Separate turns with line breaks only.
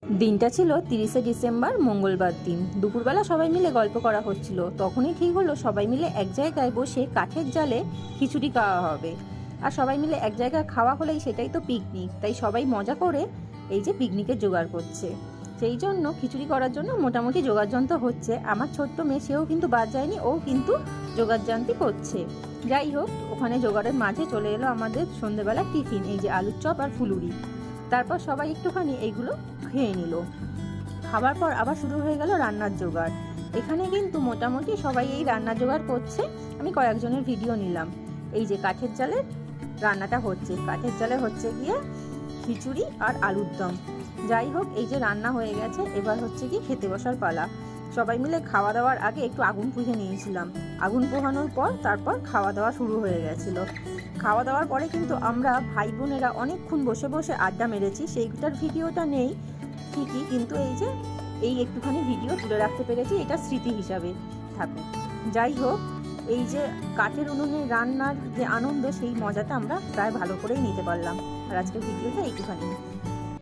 দিনটা ছিল 30শে ডিসেম্বর, মঙ্গলবার দিন। দুপুরবেলা সবাই মিলে গল্প করা হচ্ছিল। তখনই ঠিক হলো সবাই মিলে এক জায়গায় বসে কাঠের জালে খিচুড়ি খাওয়া হবে। আর সবাই মিলে এক জায়গায় খাওয়া হলেই সেটাই তো পিকনিক, তাই সবাই মজা করে এই যে পিকনিকের জোগাড় করছে। সেই জন্য খিচুড়ি করার জন্য মোটামুটি জোগাড়যন্ত্র হচ্ছে। আমার ছোট্ট মেয়ে সেও কিন্তু বাদ যায়নি, ও কিন্তু জোগাড়যন্ত্র করছে। যাই হোক, ওখানে জোগাড়ের মাঝে চলে এলো আমাদের সন্ধ্যেবেলা টিফিন, এই যে আলুর চপ আর ফুলুরি। তারপর সবাই একটুখানি এইগুলো খেয়ে নিল। খাবার পর আবার শুরু হয়ে গেল রান্নার জোগাড়। এখানে কিন্তু মোটামুটি সবাই এই রান্নার জোগাড় করছে। আমি কয়েকজনের ভিডিও নিলাম। এই যে কাঠের জালে রান্নাটা হচ্ছে, কাঠের জালে হচ্ছে গিয়ে খিচুড়ি আর আলুর দম। যাই হোক, এই যে রান্না হয়ে গেছে, এবার হচ্ছে কি খেতে বসার পালা। সবাই মিলে খাওয়া দাওয়ার আগে একটু আগুন পুষে নিয়েছিলাম। আগুন পোহানোর পর তারপর খাওয়া দাওয়া শুরু হয়ে গেছিল। খাওয়া দাওয়ার পরে কিন্তু আমরা ভাই বোনেরা অনেকক্ষণ বসে বসে আড্ডা মেরেছি। সেইটার ভিডিওটা নেই ঠিকই, কিন্তু এই যে এই একটুখানি ভিডিও তুলে রাখতে পেরেছি, এটা স্মৃতি হিসাবে থাকুক। যাই হোক, এই যে কাঠের উনুনে রান্নার যে আনন্দ, সেই মজাটা আমরা প্রায় ভালো করেই নিতে পারলাম। আর আজকের ভিডিওটা এইটুখানি।